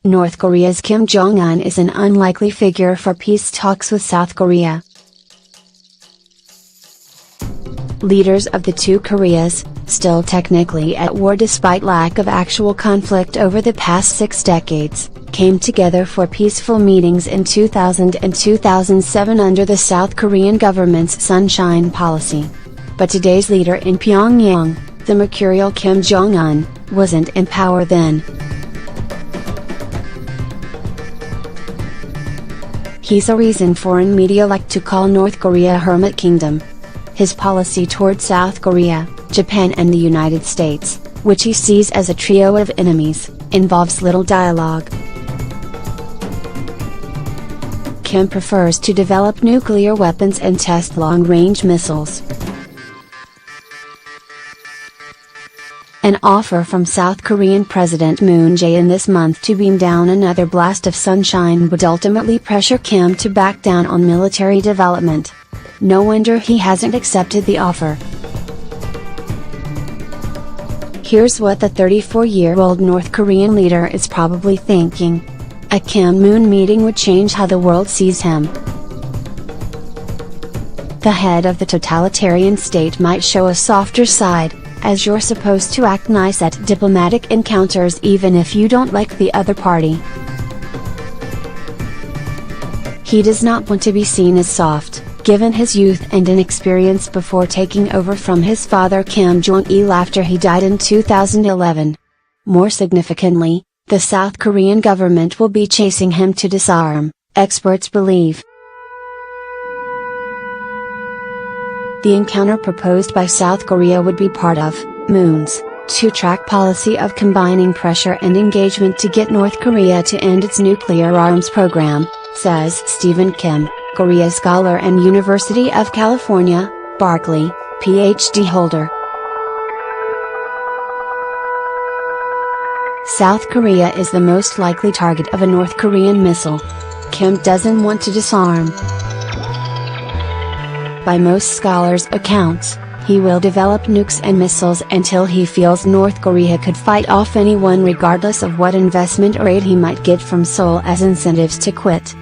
North Korea's Kim Jong-un is an unlikely figure for peace talks with South Korea. Leaders of the two Koreas, still technically at war despite lack of actual conflict over the past 6 decades, came together for peaceful meetings in 2000 and 2007 under the South Korean government's Sunshine Policy. But today's leader in Pyongyang, the mercurial Kim Jong-un, wasn't in power then. He's a reason foreign media like to call North Korea a hermit kingdom. His policy toward South Korea, Japan and the United States, which he sees as a trio of enemies, involves little dialogue. Kim prefers to develop nuclear weapons and test long-range missiles. An offer from South Korean President Moon Jae-in this month to beam down another blast of sunshine would ultimately pressure Kim to back down on military development. No wonder he hasn't accepted the offer. Here's what the 34-year-old North Korean leader is probably thinking. A Kim-Moon meeting would change how the world sees him. The head of the totalitarian state might show a softer side, as you're supposed to act nice at diplomatic encounters even if you don't like the other party. He does not want to be seen as soft, given his youth and inexperience before taking over from his father Kim Jong-il after he died in 2011. More significantly, the South Korean government will be chasing him to disarm, experts believe. The encounter proposed by South Korea would be part of Moon's two-track policy of combining pressure and engagement to get North Korea to end its nuclear arms program, says Stephen Kim, Korea scholar and University of California, Berkeley, PhD holder. South Korea is the most likely target of a North Korean missile. Kim doesn't want to disarm. By most scholars' accounts, he will develop nukes and missiles until he feels North Korea could fight off anyone regardless of what investment or aid he might get from Seoul as incentives to quit.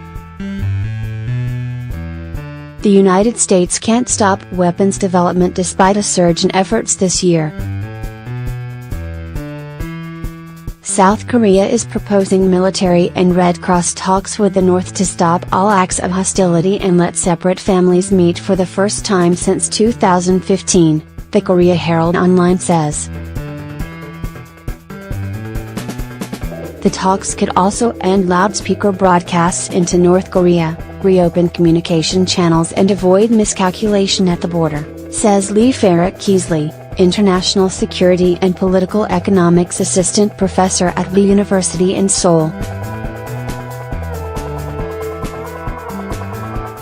The United States can't stop weapons development despite a surge in efforts this year. South Korea is proposing military and Red Cross talks with the North to stop all acts of hostility and let separate families meet for the first time since 2015, the Korea Herald Online says. The talks could also end loudspeaker broadcasts into North Korea, reopen communication channels and avoid miscalculation at the border, says Lee Farrett-Keesley, International Security and Political Economics Assistant Professor at the University in Seoul.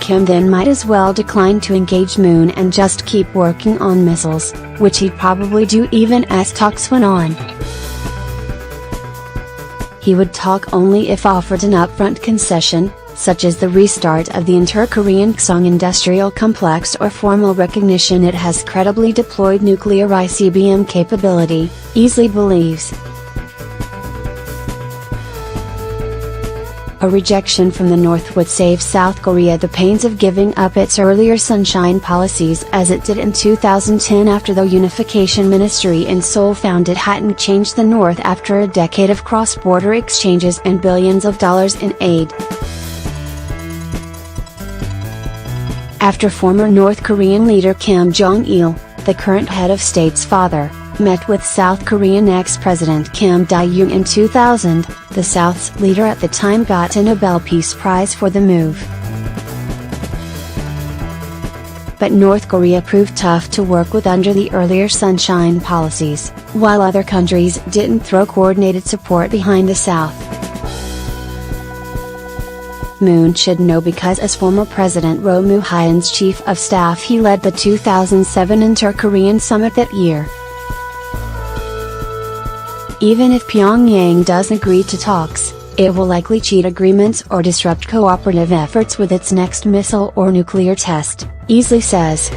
Kim then might as well decline to engage Moon and just keep working on missiles, which he'd probably do even as talks went on. He would talk only if offered an upfront concession, such as the restart of the inter-Korean Ksong industrial complex or formal recognition it has credibly deployed nuclear ICBM capability, Easley believes. A rejection from the North would save South Korea the pains of giving up its earlier sunshine policies as it did in 2010 after the Unification Ministry in Seoul found it hadn't changed the North after a decade of cross-border exchanges and billions of dollars in aid. After former North Korean leader Kim Jong-il, the current head of state's father, met with South Korean ex-president Kim Dae-jung in 2000, the South's leader at the time got a Nobel Peace Prize for the move. But North Korea proved tough to work with under the earlier sunshine policies, while other countries didn't throw coordinated support behind the South. Moon should know because as former President Roh Moo-hyun's chief of staff he led the 2007 Inter-Korean summit that year. Even if Pyongyang does agree to talks, it will likely cheat agreements or disrupt cooperative efforts with its next missile or nuclear test, Easley says.